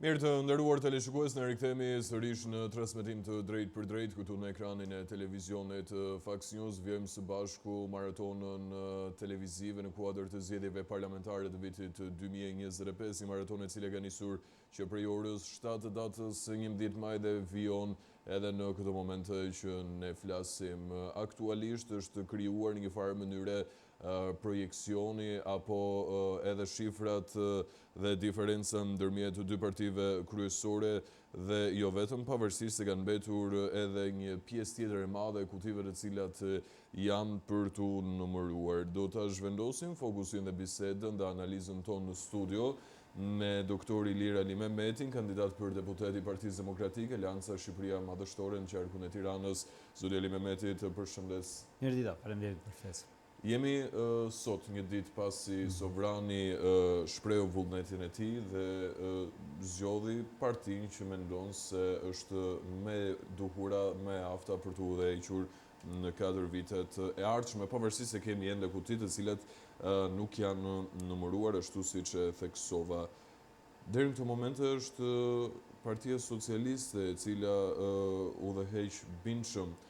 Mirë të nderuar teleshikues, ne rikthehemi sërish në transmetim të drejt për drejt këtu në ekranin e televizionit Fox News. Vjojmë së bashku maratonën televizive në kuadër të zgjedhjeve parlamentare të vitit 2025, një maraton e cila ka nisur që prej orës 7 datës 11 maj dhe vijon edhe në këtë moment që ne flasim. Aktualisht është krijuar në një farë mënyre projekcioni apo edhe shifrat dhe diferenca ndërmjet dy partive kryesore dhe jo vetëm, pavarësisht se kanë mbetur edhe një pjesë tjetër e madhe e kutive të cilat janë për tu numëruar. Do ta zhvendosim fokusin dhe bisedën dhe analizën tonë në studio me doktor Ilir Ali Mehmetin, kandidat për deputet i Partisë Demokratike, Alianca Shqipëria Madhështore në qarkun e Tiranës. Zoti Ali Mehmeti, të përshëndes. Mirëdita, faleminderit për ftesën. Jemi sot një ditë pasi Sovrani shprehu vullnetin e tij dhe zgjodhi partinë që mendon se është më duhura, më afta për të udhëhequr në 4 vitet e ardhshme, pavarësisht se kemi ende kuti të cilat nuk janë numëruar ashtu siç e theksova. Deri në këtë moment është Partia Socialiste, e cila udhëheq bindshëm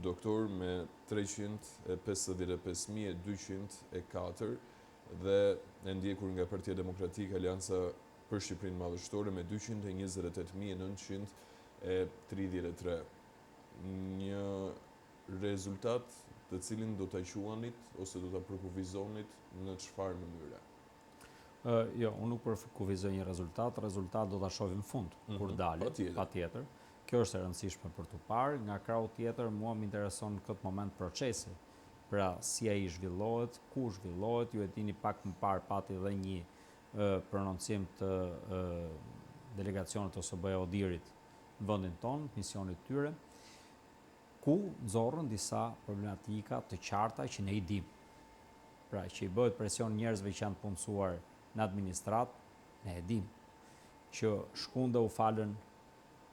doktor me 355.204 dhe e ndjekur nga Partia Demokratike Alianca për Shqipërinë Madhështore me 228.933. Një rezultat të cilin do ta quanit ose do ta përkufizonit në çfarë mënyre? Jo, unë nuk përkufizoj një rezultat do ta shohim në fund, kur dalet, patjetër. Kjo është e rëndësishme për të parë. Nga krau tjetër, mua më intereson në këtë moment procesi. Pra, si ai zhvillohet, ku zhvillohet, ju e dini pak më parë pati dhe një prononcim të delegacionit ose ODIHR-it në vendin tonë, misionit tyre, ku nxorrën disa problematika të qarta që ne i dim. Pra, që i bëhet presion njerëzve që janë punësuar në administratë, ne e dim. Që shkunda u falën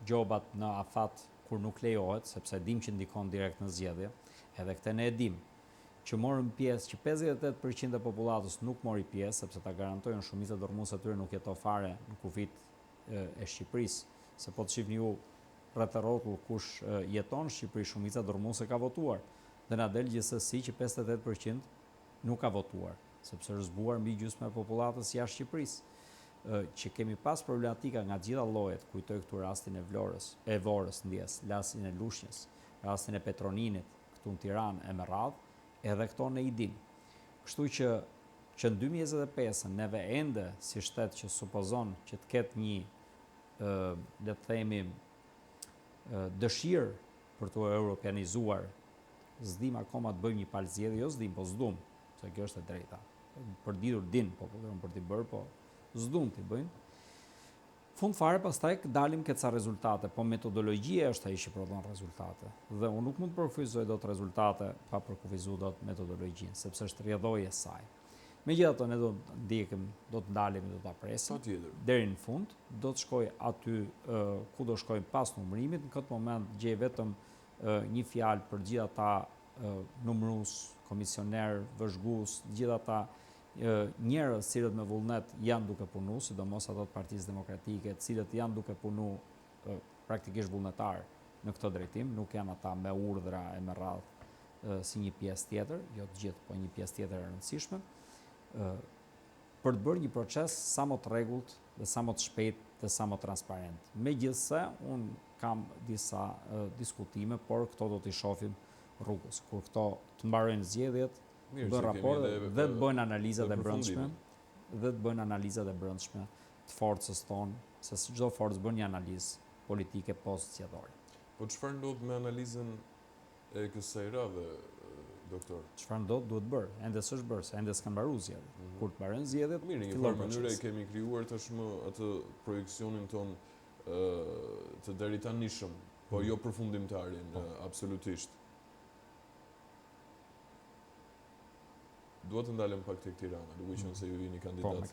gjobat në afat kur nuk lejohet, sepse dim që ndikon direkt në zgjedhje, edhe këtë ne e dim. Që morën pjesë, që 58% e popullatës nuk mori pjesë, sepse ta garantojnë shumica dorëmuese tyre nuk jeton fare në kufit e Shqipërisë, se po të shihni ju rreth rrotull kush jeton në Shqipëri, shumica dorëmuese ka votuar. Dhe na del gjithsesi që 58% nuk ka votuar, sepse është zbuar mbi gjysmën e popullatës jashtë Shqipërisë. Që kemi pas problematika nga gjitha llojet, kujtoj këtu rastin e Vorës, ndjes, rastin e Lushnjës, rastin e Petroninit, këtu në Tiranë e me radhë, edhe këto ne i dim. Kështu që në 2025 neve ende si shtet që supozon që të ketë një, le të themi, dëshirë për të europianizuar, s'dim akoma të bëjmë një palë zgjedhje, jo s'dim, po s'dum, se kjo është e drejta. Përditur din, po për t'i bërë, po s'dum t'i bëjnë. Fund fare pastaj dalim këtë sa rezultate, po metodologjia është ai që prodhon rezultate. Dhe unë nuk mund të përkufizoj dot rezultate pa përkufizuar dot metodologjinë, sepse është rrjedhoja e saj. Megjithatë ne do të ndjekim, do të ndalemi, do ta presim deri në fund, do të shkoj aty ku do shkojmë pas numërimit. Në këtë moment gjej vetëm një fjalë për gjithë ata numërues, komisioner, vëzhgues, gjithë ata njerëz cilët me vullnet janë duke punu, sidomos ato të Partisë Demokratike, cilët janë duke punu praktikisht vullnetar në këtë drejtim, nuk janë ata me urdhra e me radhë si një pjesë tjetër, jo të gjithë, po një pjesë tjetër e rëndësishme, për të bërë një proces sa më të rregullt dhe sa më të shpejt dhe sa më transparent. Megjithse, unë kam disa diskutime, por këto do t'i shohim rrugës. Kur këto të mbarojnë zgjedhjet, bën raporte dhe të bëjnë analizat e brendshme, të forcës tonë, se çdo forcë bën një analizë politike post-zgjedhore. Po çfarë ndodh me analizën e kësaj radhe, doktor? Çfarë ndodh duhet bërë, ende s'është bërë, se ende s'kan mbaruar zgjedhjet. Kur të mbarojnë zgjedhjet, mirë, në një farë mënyrë kemi krijuar tashmë atë projeksionin ton të deri tanishëm, po jo përfundimtarin, absolutisht. Duhet të ndalem pak tek Tirana, duke qenë se ju jeni kandidat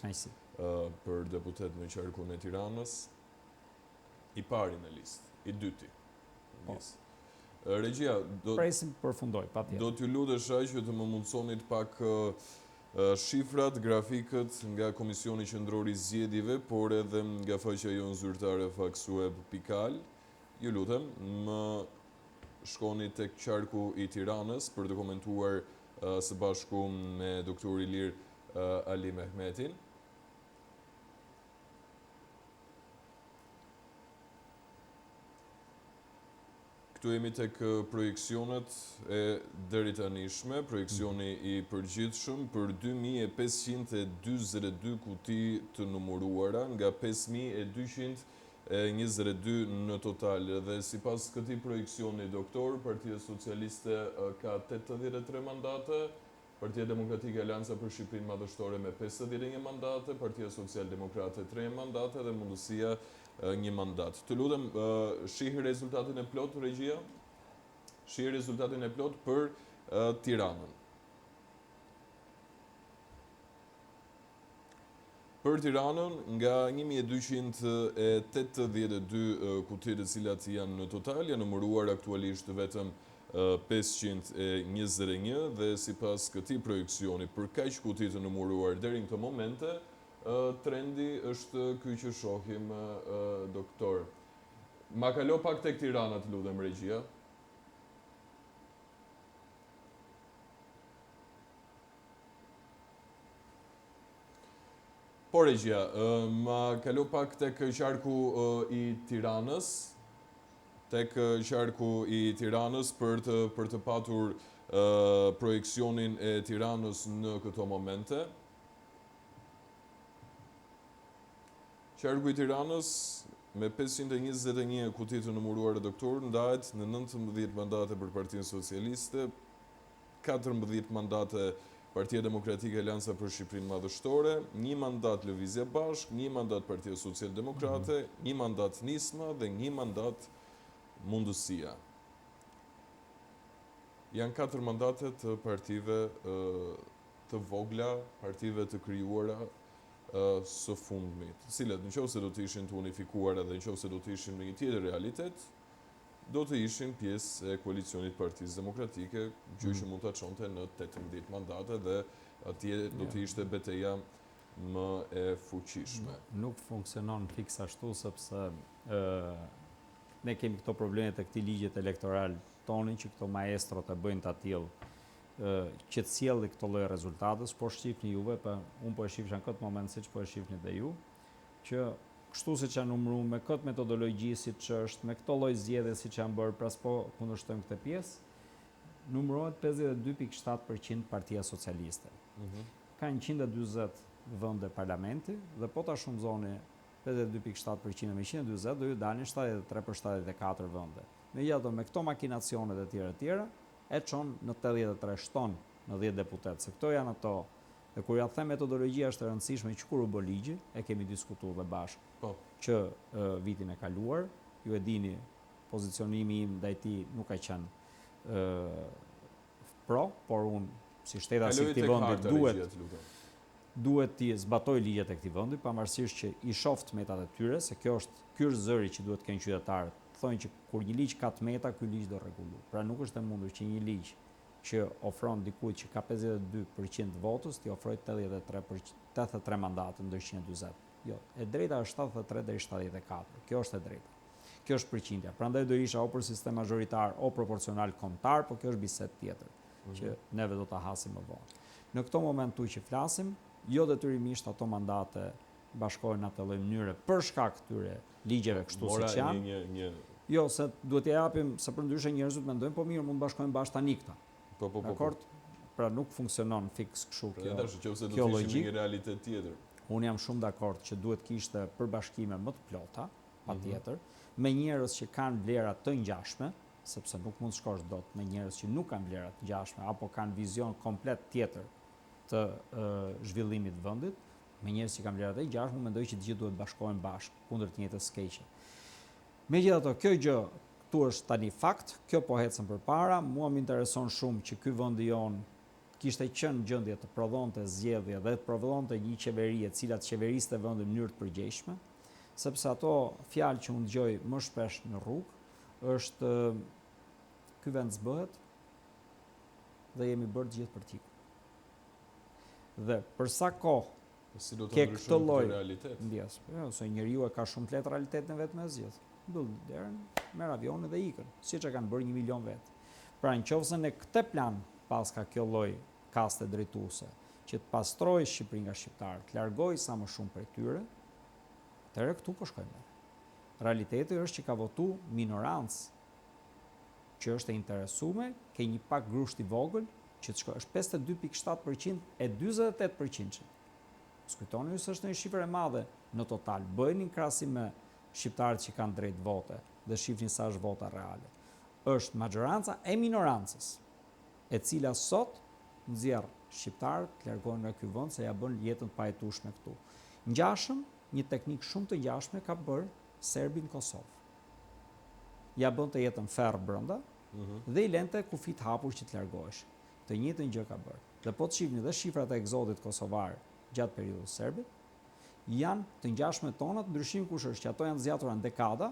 për deputet në qarkun e Tiranës, i pari në listë, i dyti. Regjia, presim përfundoj, patjetër. Do t'ju lutesha që të më mundsonit pak shifrat, grafikët nga Komisioni Qendror i Zgjedhjeve, por edhe nga faqja jonë zyrtare faxweb.al. Ju lutem, më shkoni tek qarku i Tiranës për të komentuar së bashku me doktor Ilir Ali Mehmetin. Këtu jemi tek projeksionet e deri tanishme, projeksioni i përgjithshëm për 2522 kuti të numëruara nga 5222 në total. Dhe sipas këtij projeksioni, doktor, Partia Socialiste ka 83 mandate, Partia Demokratike Alianca për Shqipërinë Madhështore me 51 mandate, Partia Social-Demokrate 3 mandate dhe Mundësia 1 mandat. Të lutem, shihi rezultatin e plot, regjia? Shihi rezultatin e plot për Tiranën. Për Tiranën, nga 1282 kuti të cilat janë në total, janë numëruar aktualisht vetëm 521 dhe sipas këtij projeksioni për kaq kuti të numëruar deri në këtë momente, trendi është ky që shohim, doktor. Ma kalo pak tek Tirana, të lutem, regjia. Po, regjia, ma kalo pak tek qarku i Tiranës, për të patur projeksionin e Tiranës në këto momente. Qarku i Tiranës me 521 kuti të numëruar, doktor, ndahet në 19 mandate për Partinë Socialiste, 14 mandate Partia Demokratike Alianca për Shqipërinë Madhështore, 1 mandat Lëvizja Bashkë, 1 mandat Partia Social-Demokrate, 1 mandat Nisma dhe 1 mandat Mundësia. Janë 4 mandate të partive të vogla, partive të krijuara së fundmi, të cilat nëse do të ishin të unifikuara dhe nëse do të ishin në një tjetër realitet, do të ishin pjesë e koalicionit Partisë Demokratike, gjë që mund ta çonte në 18 mandate dhe atje do të ishte betejë më e fuqishme. Nuk funksionon fiks ashtu, sepse ne kemi këto probleme të këtij ligjet elektoral tonin, që këto maestrot e bëjnë të tillë që të sjellë këto lloj rezultatës, po shqipni juve, unë po e shifsha në këtë moment siç po e shifni dhe ju, që kështu siç janë numëruar me këtë metodologji siç është, me këto lloj zgjedhje siç janë bërë, pra s'po kundërshtojmë këtë pjesë, numërohet 52.7% Partia Socialiste. Ka 140 vende parlamenti dhe po ta shumëzoni 52.7% me 140 do ju dalin 73 për 74 vende. Megjithatë, me këto makinacionet e tjera, e çon në 83 shton në 10 deputet, se këto janë ato. Dhe kur ja them metodologjia është e rëndësishme që kur u bë ligji, e kemi diskutuar dhe bashkë, që vitin e kaluar, ju e dini, pozicionimi im ndaj tij nuk ka qenë pro, por unë si shtetas i këtij vendi duhet të zbatoj ligjet e këtij vendi, pavarësisht që i shoh tmetat e tyre, se ky është zëri që duhet të kenë qytetarët. Thonë që kur një ligj ka tmeta, ky ligj do rregullu. Pra nuk është e mundur që një ligj që ofron dikujt që ka 52% votës, t'i ofroj 83 mandate ndër 140. Jo, e drejta është 73 deri 74. Kjo është e drejta. Kjo është përqindja. Prandaj do isha o për sistem majoritar o proporcional kombëtar, por kjo është bisedë tjetër që neve do ta hasim më vonë. Në këto moment që flasim, jo detyrimisht ato mandate bashkohen në atë lloj mënyre për shkak këtyre ligjeve kështu siç janë. Jo, se duhet t'i japim, se përndryshe njerëzit mendojnë, po mirë, mund bashkojmë bashkë tanikta. Dakord? Pra nuk funksionon fiks kështu kjo logjik. Një realitet tjetër. Unë jam shumë dakord që duhet kishte përbashkime më të plota, patjetër, me njerëz që kanë vlera të ngjashme, sepse nuk mund të shkosh dot me njerëz që nuk kanë vlera të ngjashme apo kanë vizion komplet tjetër të zhvillimit të vendit, me njerëz që kanë vlera të ngjashme, mendoj që të gjithë duhet bashkohen bashkë kundër të njëjtës skeqe. Megjithatë, kjo gjë këtu është tani fakt, kjo po ecën përpara, mua më intereson shumë që ky vendi jon kishte qenë gjendje të prodhonte zgjedhje dhe të prodhonte një qeveri e cila të qeveriste vendin në mënyrë të përgjegjshme, sepse ato fjalë që unë dëgjoj më shpesh në rrugë është ky vend zbëhet dhe jemi bërë të gjithë për t'i. Dhe për sa kohë Si do të ke ndryshojmë këtë lloj këtë realitet? ndjes, ose njeriu e ka shumë të lehtë realitetin e vet me zgjidh. Mbyll derën, merr avionin dhe ikën, siç e kanë bërë 1 milion vet. Pra nëse në këtë plan pas ka kjo lloj kaste drejtuese që të pastrojë Shqipërinë nga shqiptarët, të largojë sa më shumë prej tyre, atëherë këtu po shkojmë. Realiteti është që ka votu minorancë që është e interesuar, ke një pak grusht i vogël që është 52.7% e 48%. Kujtoni se është një shifër e madhe në total. Bëjeni krahasim me shqiptarët që kanë drejt vote dhe shifrin sa është vota reale. Është majoranca e minorancës, e cila sot nxjerr shqiptarët të largohen nga ky vend se ja bën jetën të pajtueshme këtu. Ngjashëm, një teknik shumë të ngjashme ka bërë Serbi në Kosovë. Ja bën të jetën ferr brenda dhe i lente kufit hapur që të largohesh. Të njëjtën gjë ka bërë. Dhe po të shihni dhe shifrat e egzodit kosovar gjatë periudhës serbit, janë të ngjashme tona, ndryshimi kush është që ato janë zgjatura në dekada,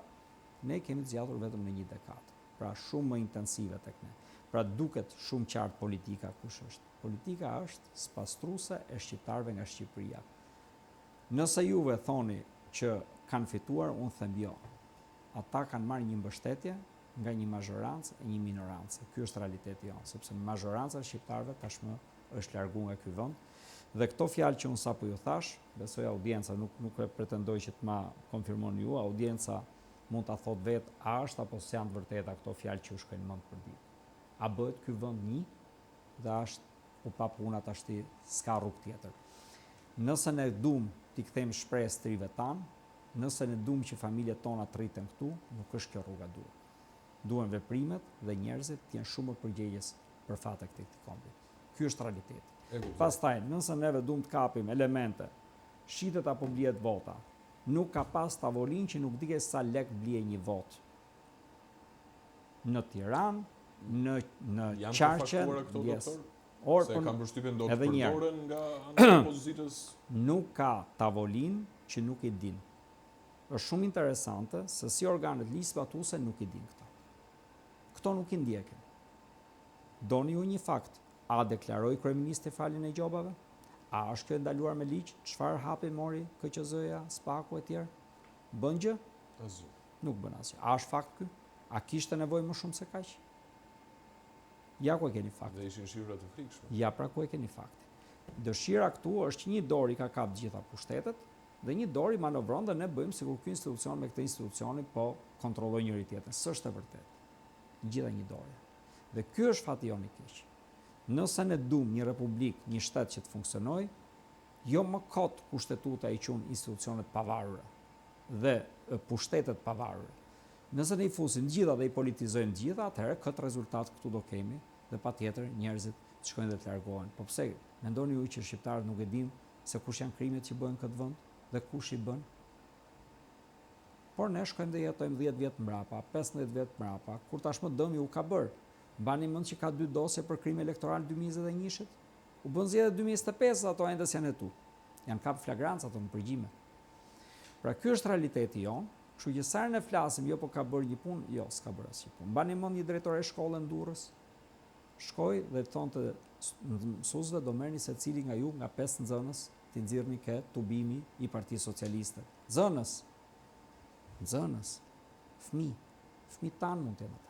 ne kemi zgjatur vetëm në 1 dekadë. Pra shumë më intensive tek ne. Pra duket shumë qartë politika kush është. Politika është spastruese e shqiptarëve nga Shqipëria. Nëse juve thoni që kanë fituar, unë them jo. Ata kanë marrë një mbështetje nga një majorancë e një minorancë. Ky është realiteti jonë, sepse majoranca e shqiptarëve tashmë është larguar nga ky vend. Dhe këto fjalë që unë sapo ju thash, besoj audienca nuk e pretendoj që të ma konfirmoni ju, audienca mund ta thot vetë a është apo s'janë të vërteta këto fjalë që u shkojnë mend për ditë. A bëhet ky vend një dhe është u pa puna tashti s'ka rrugë tjetër. Nëse ne duam t'i kthejmë shpresë trive tanë, nëse ne duam që familjet tona të rriten këtu, nuk është kjo rruga duhet. Duhen veprimet dhe njerëzit të jenë shumë më përgjegjës për fatet e këtij kombi. Ky është realiteti. Pastaj, nëse neve duam të kapim elemente, shitet apo blihet vota, nuk ka pas tavolinë që nuk dike sa lek blie një votë. Në Tiranë, në Qarqe, se kam përshtypjen do të përdoren nga ana e opozitës. Nuk ka tavolinë që nuk i din. Është shumë interesante se si organet ligjzbatuese nuk i din këto. Këto nuk i ndjekin. Doni ju një fakt. A deklaroi kryeministri faljen e gjobave? A është kjo ndaluar me ligj? Çfarë hapi mori KQZ-ja, SPAK-u e tjerë? Bën gjë? Asgjë. Nuk bën asgjë. A është fakt ky? A kishte nevojë më shumë se kaq? Ja ku e keni faktin. Dhe ishin shifra të frikshme. Ja pra ku e keni faktin. Dëshira këtu është që një dorë i ka kap gjitha pushtetet dhe një dorë i manovron dhe ne bëjmë sikur ky institucion me këtë institucionin po kontrolloj njëri tjetrin. S'është e vërtetë. Gjitha një dorë. Dhe ky është fati jon i keq. Nëse ne duam një republik, një shtet që të funksionojë, jo më kot kushtetuta i quhen institucionet pavarura dhe pushtetet pavarura. Nëse ne i fusim gjitha dhe i politizojmë gjitha, atëherë këtë rezultat këtu do kemi dhe patjetër njerëzit të shkojnë dhe të largohen. Po pse mendoni ju që shqiptarët nuk e dinë se kush janë krimet që bëhen këtë vend dhe kush i bën? Por ne shkojmë dhe jetojmë 10 vjet mbrapa, 15 vjet mbrapa, kur tashmë dëmi u ka bërë. Mbani mend që ka 2 dosje për krim elektoral 2021-shit? U bën zgjedhje 2025, ato ende janë hetu. Janë kap flagrancë ato në përgjime. Pra ky është realiteti jon, kështu që sa ne flasim jo po ka bërë një punë, jo s'ka bërë asnjë punë. Mbani mend një drejtore shkolle në Durrës, shkoi dhe thonte mësuesve do merrni secili nga ju nga 5 nxënës, ti nxirrni ke tubimi i Partisë Socialiste. Nxënës, fëmijë tan mund të jenë ata.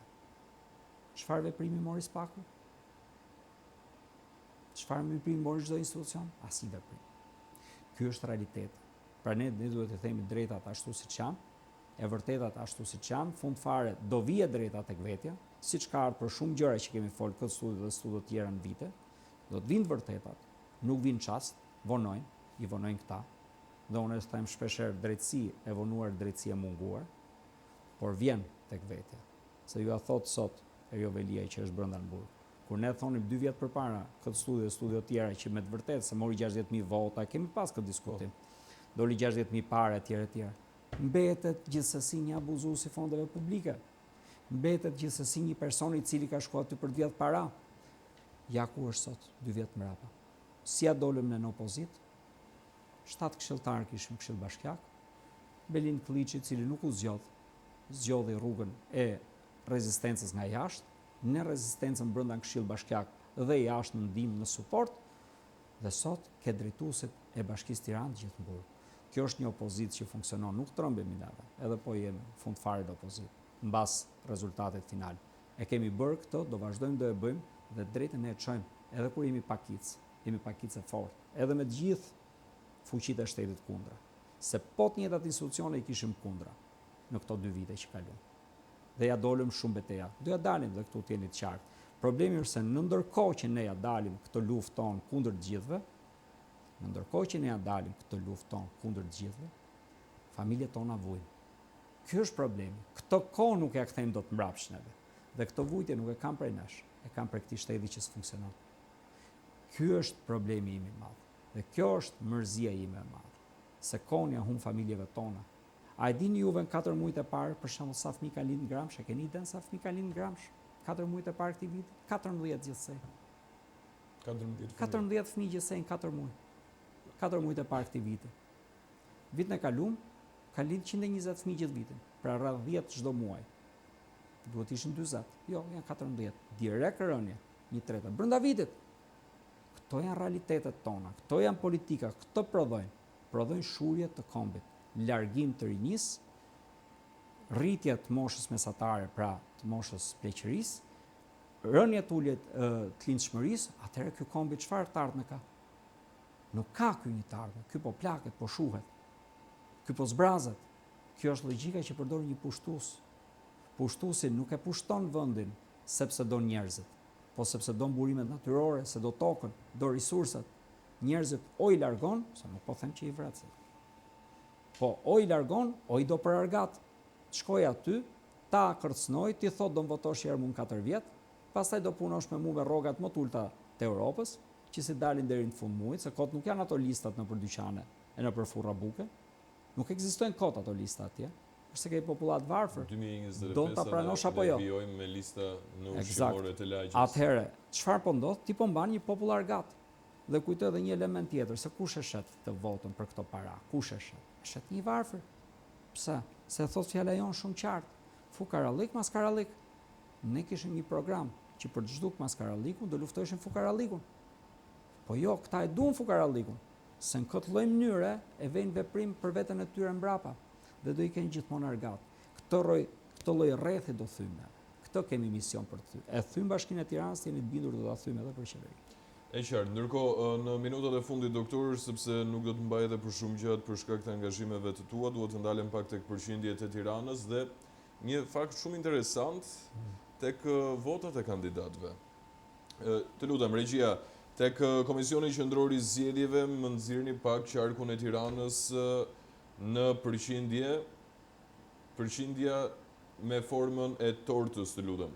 Çfarë veprimi mori SPAK-u? Çfarë veprimi mori çdo institucion? Asnjë veprim. Ky është realiteti. Pra ne duhet të themi drejtat ashtu siç janë, e vërtetat ashtu siç janë, fund fare do vije drejta tek vetja, siç ka ardhur për shumë gjëra që kemi folë këtë studio dhe studio të tjera në vite, do të vinë vërtetat, nuk vinë çast, i vonojnë këta. Dhe unë them shpeshherë drejtësi e vonuar, drejtësi e munguar, por vjen tek vetja. Se ju a thot sot Erjo Velia që është brenda në burg. Kur ne thonim 2 vjet përpara këtë studio të tjera që me të vërtetë se mori 60.000 vota, kemi pas këtë diskutim. Doli 60.000 parë etj. Mbetet gjithsesi një abuzues i fondeve publike. Mbetet gjithsesi një person i cili ka shkuar aty për të vjet para. Ja ku është sot 2 vjet mbrapa. Si ja dolëm në opozit? 7 këshilltarë kishim këshill bashkiak. Belin Klliçi i cili nuk u zgjodhi rrugën e rezistencës nga jashtë, në rezistencën brenda këshill bashkiak dhe jashtë në ndihmë në suport, Dhe sot ke drejtuesit e Bashkisë Tiranë gjithë mburë. Kjo është një opozitë që funksionon, nuk trembemi neve, edhe po jemi fund fare të opozitë, mbas rezultatet final. E kemi bërë këtë, do vazhdojmë do e bëjmë dhe drejtën e çojmë, edhe kur jemi pakicë e fortë, edhe me të gjithë fuqitë e shtetit kundra. Se po të njëjtat institucione i kishim kundra në këto 2 vite që kalon. Dhe ja dolëm shumë beteja. Do ja dalim dhe këtu të jeni të qartë. Problemi është se në ndërkohë që ne ja dalim këtë luftë tonë kundër të gjithëve, familjet tona vujnë. Ky është problemi. Këto kohë nuk ja kthejmë dot mbrapsht neve. Dhe këto vujtje nuk e kam prej nesh, e kam prej këtij shteti që s'funksionon. Ky është problemi im i madh. Dhe kjo është mërzia ime e madhe. Se kohën ja humb familjeve tona. A e dini juve në 4 muajt e parë, për shembull, sa fëmijë kanë lindur në Gramsh? E keni idenë sa fëmijë kanë lindur në Gramsh? 4 muajt e parë këtij viti, 14 gjithsej. 14 fëmijë gjithsej në 4 muaj. 4 muajt e parë këtij viti. Vitin e kaluar kanë lindur 120 fëmijë gjithë vitin, pra rreth 10 çdo muaj. Duhet ishin 40. Jo, janë 14. Direkt rënje, 1/3 brenda vitit. Këto janë realitetet tona, këto janë politika, këto prodhojnë shurje të kombit, largim të rinjis, rritje të moshës mesatare, pra të moshës pleqërisë, rënje të ulje të lindshmërisë, atëherë ky kombi çfarë të ardhmë ka? Nuk ka ky një të ardhmë, ky po plaket, po shuhet, ky po zbrazet. Kjo është logjika që përdor një pushtues. Pushtuesi nuk e pushton vendin sepse do njerëzit, po sepse do mburimet natyrore, se do tokën, do resursat. Njerëzit o i largon, se nuk po them që i vracet. Po o i largon, o i do për argat. Shkoj aty, ta kërcnoj, ti thot do më votosh herë mu në 4 vjet, pastaj do punosh me mu me rrogat më t'ulta të Europës, që si dalin deri në fund muajit, se kot nuk janë ato listat në për dyqane e në për furra buke. Nuk ekzistojnë kot ato lista atje. Përse ke popullat varfër, do ta pranosh apo jo? Vijojmë me lista në ushqimore të lagjës. Atëherë, çfarë po ndodh? Ti po mban një popull gat. Dhe kujtoj edhe një element tjetër, se kush e shet të votën për këto para? Kush e shet? E shet një varfër. Pse? Se thot fjala jon shumë qartë. Fukarallik mas karallik. Ne kishim një program që për të zhduk mas karallikun do luftojshin fukarallikun. Po jo, këta e duan fukarallikun. Se në këtë lloj mënyre e vejnë veprim për veten e tyre mbrapa. Dhe do i kenë gjithmonë argat. Këtë lloj rrethi do thymë. Këtë kemi mision për të. E thym Bashkinë e Tiranës, jeni të bindur do ta thym edhe për qeveri. E qartë, ndërkohë në minutat e fundit doktor, sepse nuk do të mbaj edhe për shumë gjatë për shkak të angazhimeve të tua, duhet të ndalem pak tek përqindjet e Tiranës dhe një fakt shumë interesant tek votat e kandidatëve. Të lutem regjia, tek Komisioni Qendror i Zgjedhjeve më nxirrni pak qarkun e Tiranës në përqindja me formën e tortës, të lutem.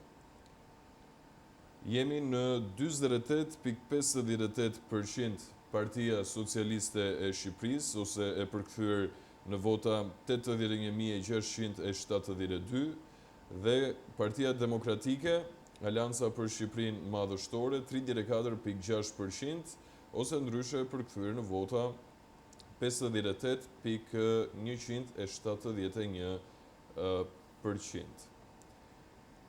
Jemi në 48.58% Partia Socialiste e Shqipërisë, ose e përkthyer në vota 81.672, dhe Partia Demokratike, Alanca për Shqipërinë Madhështore, 34.6%, ose ndryshe përkthyer në vota 58.171%.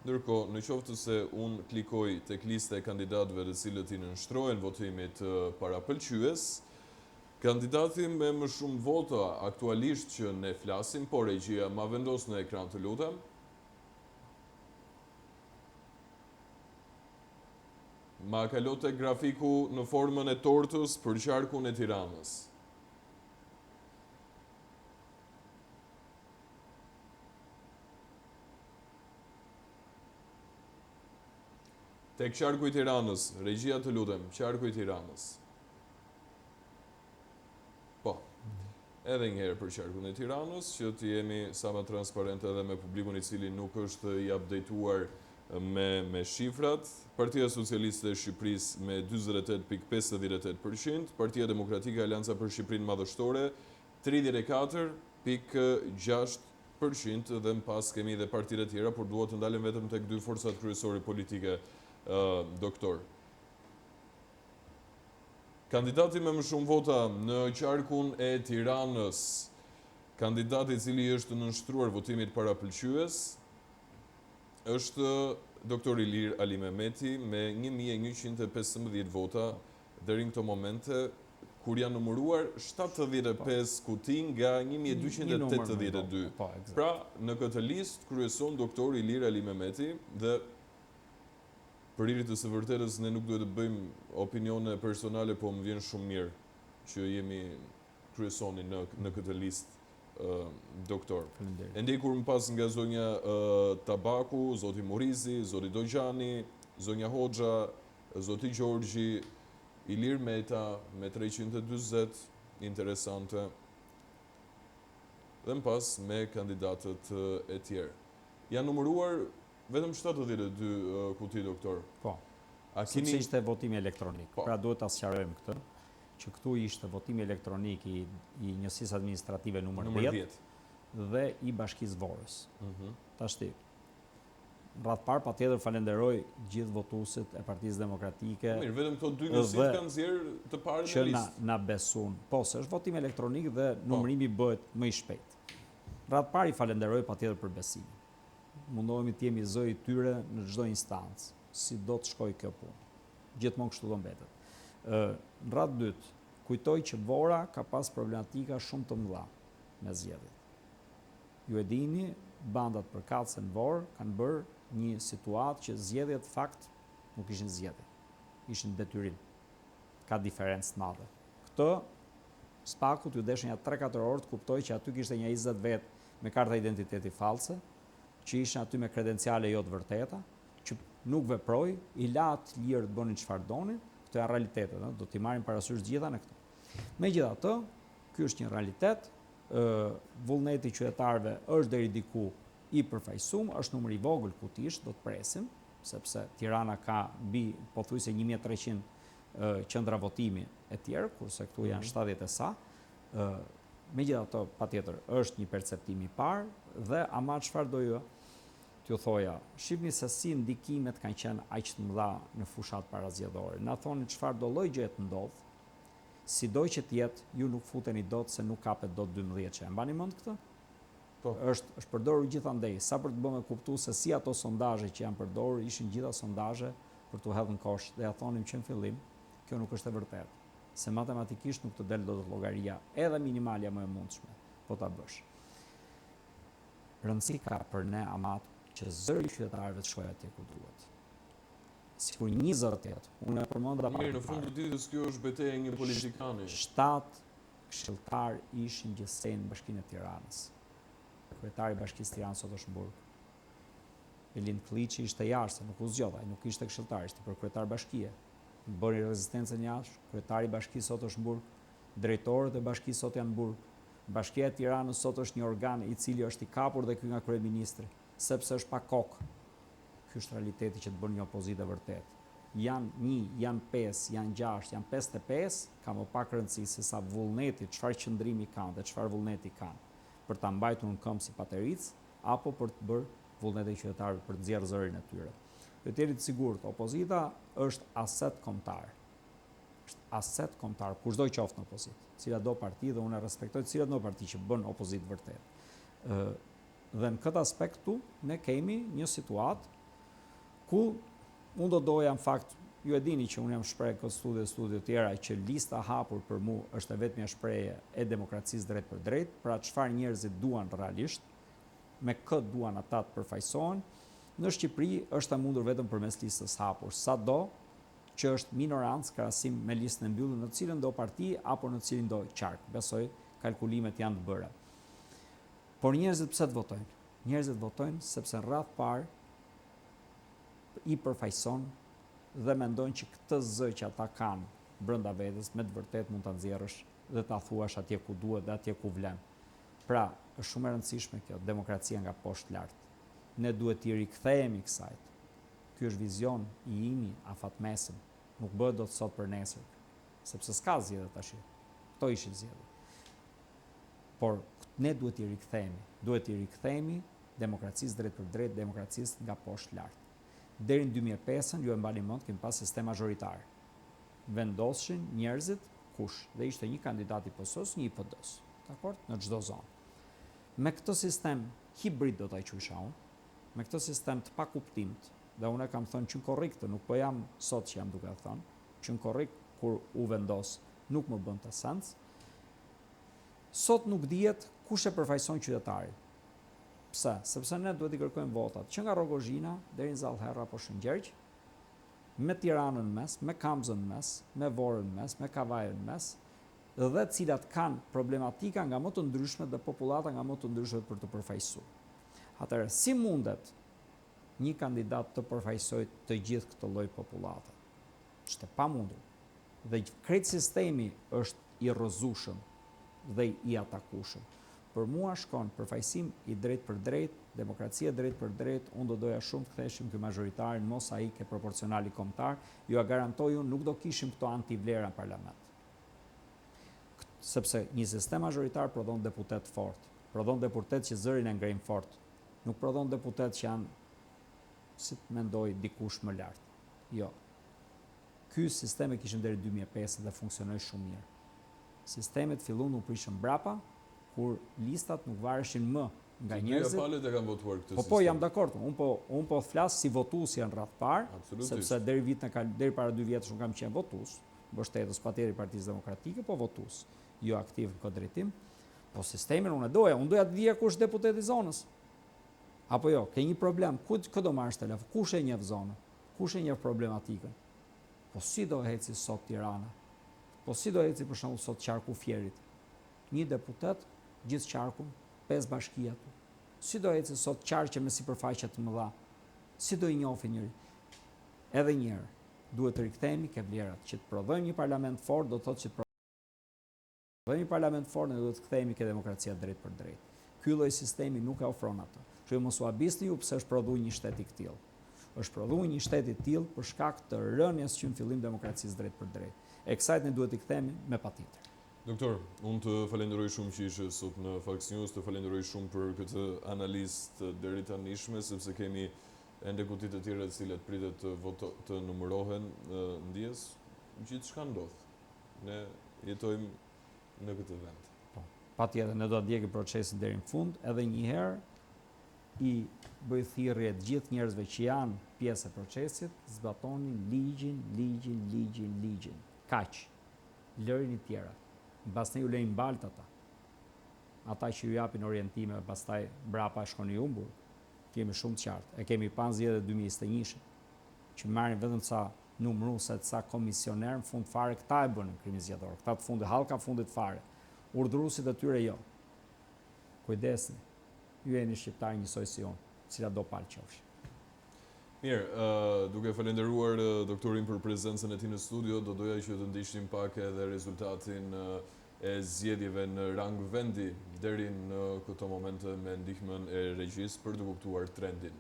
Ndërkohë, në qoftë se unë klikoj tek lista e kandidatëve të cilët i nënshtrojnë votimit parapëlqyes, kandidati me më shumë vota aktualisht që ne flasim, por regjia ma vendos në ekran, të lutem. Ma kalo tek grafiku në formën e tortës për qarkun e Tiranës. Tek qarku i Tiranës, regjia të lutem, qarku i Tiranës. Po, edhe njëherë për qarkun e Tiranës, që të jemi sa më transparent edhe me publikun i cili nuk është i updateuar me shifrat. Partia Socialiste e Shqipërisë me 48.58%, Partia Demokratike Alanca për Shqipërinë Madhështore 34.6%, dhe më pas kemi dhe partitë e tjera, por duhet të ndalem vetëm tek 2 forcat kryesore politike. Doktor. Kandidati me më shumë vota në qarkun e Tiranës, kandidati i cili është nënshtruar votimit parapëlqyes, është doktor Ilir Ali Mehmeti me 1.115 vota deri në këto momente, kur janë numëruar 75 kuti nga 1282. Pra, në këtë listë kryeson doktori Ilir Ali Mehmeti dhe për hir të së vërtetës ne nuk duhet të bëjmë opinione personale, po më vjen shumë mirë që jemi kryesoni në këtë listë doktor. E ndej kur më pas nga zonja Tabaku, zoti Morizi, zoti Dojgjani, zonja Hoxha, zoti Gjorgji, Ilir Meta me 340, interesante. Dhe më pas me kandidatët e tjerë. Janë numëruar vetëm 72 kuti, doktor. Po. Sepse ishte votimi elektronik. Pra duhet ta sqarojmë këtë, që këtu ishte votimi elektronik i njësisë administrative numër 10 dhe i Bashkisë Vorës. Tashti, rrath parë patjetër falenderoj gjithë votuesit e Partisë Demokratike. Mirë, vetëm këto dy njësitë kanë nxjerrë të parë në listë. Që na besun. Po, se është votim elektronik dhe numërimi bëhet më i shpejt. Rrath parë i falenderoj patjetër për besimin. Mundohemi të jemi zë i tyre në çdo instancë, si do të shkojë kjo punë. Gjithmonë kështu do mbetet. Në radhë dytë, kujtoj që Vora ka pas problematika shumë të mëdha me zgjedhjet. Ju e dini, bandat përkatëse në Vorë kanë bërë një situatë që zgjedhjet fakt nuk ishin zgjedhje, ishin detyrim. Ka diferencë të madhe. Këtë spakut ju deshin ja 3-4 orë të kuptoj që aty kishte një 20 vetë me karta identiteti false, që ishin aty me kredenciale jo të vërteta, që nuk veproi, i la të lirë të bënin çfarë donin. Këto janë realitetet, do t'i marrim parasysh gjitha në këto. Megjithatë, ky është një realitet, vullneti i qytetarëve është deri diku i përfaqësuar, është numër i vogël kutish, do të presim, sepse Tirana ka mbi pothuajse 1300 qendra votimi e tjerë, kurse këtu janë 70 e sa. Megjithatë, patjetër është një perceptim i parë dhe ama çfarë do t'ju thoja, shihni se si ndikimet kanë qenë aq të mëdha në fushat parazgjedhore. Na thoni çfarë do lloj gjëje të ndodh, sido që të jetë, ju nuk futeni dot se nuk kapet dot 12 që. E mbani mend këtë? Po. Është përdorur gjithandej, sa për të bëmë kuptuar se si ato sondazhe që janë përdorur ishin gjitha sondazhe për t'u hedhur në kosh. Dhe ja thonim që në fillim, kjo nuk është e vërtetë. Se matematikisht nuk të del dot llogaria edhe minimalja më e mundshme, po ta bësh. Rëndësi ka për ne amat që zëri i qytetarëve të shkojë atje ku duhet. Sikur 20 jetë, unë e përmenda mirë, në fund të ditës kjo është betejë e një politikani. 7 këshilltar ishin gjithsej në Bashkinë e Tiranës. Kryetari i Bashkisë Tiranës sot është në Burg. Elin Klliçi ishte jashtë, nuk u zgjodha, nuk ishte këshilltar, ishte për kryetar bashkie. Bëri rezistencën jashtë, kryetari i Bashkisë sot është në Burg, drejtorët e Bashkisë sot janë në Burg. Bashkia e Tiranës sot është një organ i cili është i kapur dhe ky nga kryeministri, sepse është pa kokë. Ky është realiteti që të bën një opozitë e vërtetë. Janë 1, janë 5, janë 6, janë 55, ka më pak rëndësi se sa vullneti, çfarë qëndrimi kanë dhe çfarë vullneti kanë për ta mbajtur në këmbë si pateric apo për të bërë vullnetin e qytetarëve për të nxjerrë zërin e tyre. Dhe të jeni të sigurt, opozita është aset kombëtar. Është aset kombëtar, kushdo qoftë në opozitë, cila do parti dhe unë e respektoj cilat do parti që bën opozitë vërtet. Dhe në këtë aspekt tu ne kemi një situatë ku unë do doja në fakt, ju e dini që unë jam shprehë këtë studio tjera që lista hapur për mu është e vetmja shprehje e demokracisë drejt për drejt, pra çfarë njerëzit duan realisht, me këtë duan ata të përfaqësohen, në Shqipëri është e mundur vetëm përmes listës hapur, sado që është minorancë krahasim me listën e mbyllur në cilën do parti apo në cilin do qark. Besoj kalkulimet janë të bëra. Por njerëzit pse të votojnë? Njerëzit votojnë sepse në radh parë i përfaqëson dhe mendojnë që këtë zë që ata kanë brenda vetes me të vërtetë mund ta nxjerrësh dhe ta thuash atje ku duhet dhe atje ku vlen. Pra, është shumë e rëndësishme kjo, demokracia nga poshtë lart. Ne duhet t'i rikthehemi kësaj. Ky është vizion i imi afatmesëm, nuk bëhet dot sot për nesër, sepse s'ka zgjedhje tash. Kto ishin zgjedhje. Por ne duhet t'i rikthehemi demokracisë drejt për drejt, demokracisë nga poshtë lart. Deri në 2005 ju e mbani mend kemi pas sistem mazhoritar. Vendoshin njerëzit kush dhe ishte një kandidat i PS-s, një i PD-s, dakord, në çdo zonë. Me këtë sistem hibrid do ta quajsha unë, me këtë sistem të pakuptimt, dhe unë kam thënë që korrekt, nuk po jam sot që jam duke thënë, që korrekt kur u vendos nuk më bën të sens. Sot nuk dihet kush e përfaqëson qytetarin. Pse? Sepse ne duhet i kërkojmë votat që nga Rogozhina deri në Zallherr apo Shëngjergj, me Tiranën mes, me Kamzën mes, me Vorën mes, me Kavajën mes, dhe cilat kanë problematika nga më të ndryshme dhe popullata nga më të ndryshme për të përfaqësuar. Atëherë, si mundet një kandidat të përfaqësojë të gjithë këtë lloj popullate? Është e pamundur. Dhe krejt sistemi është i rrëzueshëm dhe i atakueshëm. Për mua shkon përfaqësim i drejt për drejt, demokracia drejt për drejt, unë do doja shumë të ktheheshim ky mazhoritarin, mos ai ke proporcionali kombëtar, ju a garantoj unë nuk do kishim këto antivlera në parlament. Sepse një sistem mazhoritar prodhon deputet fort, prodhon deputet që zërin e ngrenë fort, nuk prodhon deputet që janë, si të mendoj, dikush më lart. Jo. Ky sistem e kishim deri 2005 dhe funksionoi shumë mirë. Sistemet filluan u prishën mbrapa, kur listat nuk vareshin më nga njerëzit. Palët e kanë votuar këtë sistem. Po, jam dakord. Unë po flas si votues janë rreth parë, sepse deri para 2 vjetësh unë kam qenë votues, mbështetës patjetër i Partisë Demokratike, po votues, jo aktiv në këtë drejtim. Po sistemin unë doja të dija kush deputeti i zonës. Apo jo, ke një problem, ku do marrësh telefon? Kush e njeh zonën? Kush e njeh problematikën? Po si do eci sot Tirana? Po si do eci për shembull sot Qarku Fierit? Një deputet gjithë qarkun, 5 bashkia tu. Si do eci sot qarqe me sipërfaqe të mëdha? Si do i njohin njëri? Edhe një herë, duhet të rikthehemi ke vlerat. Që të prodhojmë një parlament fort, do të thotë që të prodhojmë një parlament fort, ne duhet të kthehemi ke demokracia drejt për drejt. Ky lloj sistemi nuk e ofron atë. Kështu mos u habisni ju pse është prodhuar një shtet i tillë. Është prodhuar një shtet i tillë për shkak të rënies që në fillim demokracisë drejt për drejt. E kësaj ne duhet të kthehemi me patjetër. Doktor, unë të falenderoj shumë që ishe sot në Fox News, të falenderoj shumë për këtë analizë të deri tanishme, sepse kemi ende kuti të tjera të cilat pritet të numërohen ndjes, gjithçka ndodh. Ne jetojmë në këtë vend. Po, patjetër ne do të ndjekim procesin deri në fund, edhe një herë i bëj thirrje të gjithë njerëzve që janë pjesë e procesit, zbatonin ligjin. Kaq. Lërini të tjera. Pastaj ju lejnë baltë ata. Ata që ju japin orientime, pastaj mbrapa shkoni humbur. Kemi shumë të qartë. E kemi pa zgjedhjet 2021 që marrin vetëm ca numëruse, ca komisioner, në fund fare këta e bënë krimi zgjedhor. Këta të fundit, hallka fundit fare. Urdhëruesit e tyre jo. Kujdesni. Ju jeni shqiptarë njësoj si unë, cila do palë qofshi. Mirë, duke falenderuar doktorin për prezencën e tij në studio, do doja që të ndiqnim pak edhe rezultatin e zgjedhjeve në rang vendi deri në këto momente me ndihmën e regjisë për të kuptuar trendin.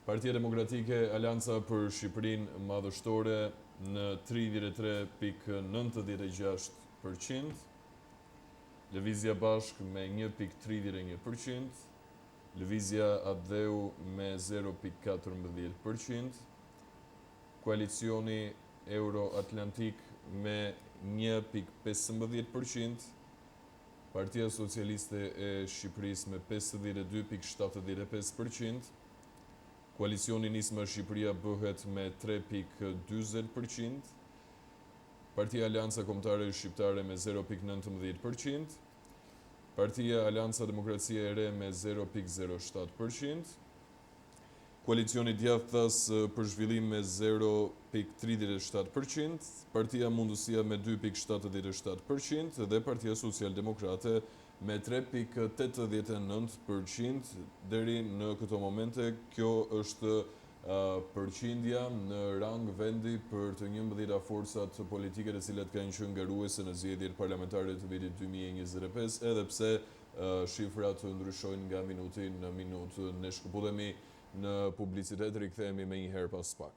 Partia Demokratike Alianca për Shqipërinë Madhështore në 33.96%, Lëvizja Bashk me 1.31%, Lëvizja Adheu me 0.14%, Koalicioni Euro-Atlantik me 1.15%, Partia Socialiste e Shqipërisë me 52.75%, Koalicioni Nisma Shqipëria bëhet me 3.40%, Partia Alianca Kombëtare Shqiptare me 0.19%, Partia Alianca Demokracia e Re me 0.07%, Koalicioni Djathtas për Zhvillim me 0.37%, Partia Mundësia me 2.77% dhe Partia Social-Demokrate me 3.89% deri në këto momente. Kjo është përqindja në rang vendi për të 11 forcat politike të cilat kanë qenë ngaruese në zgjedhjet parlamentare të vitit 2025, edhe pse shifrat ndryshojnë nga minuti në minutë. Ne shkëputemi në publicitet, rikthehemi me një herë pas pak.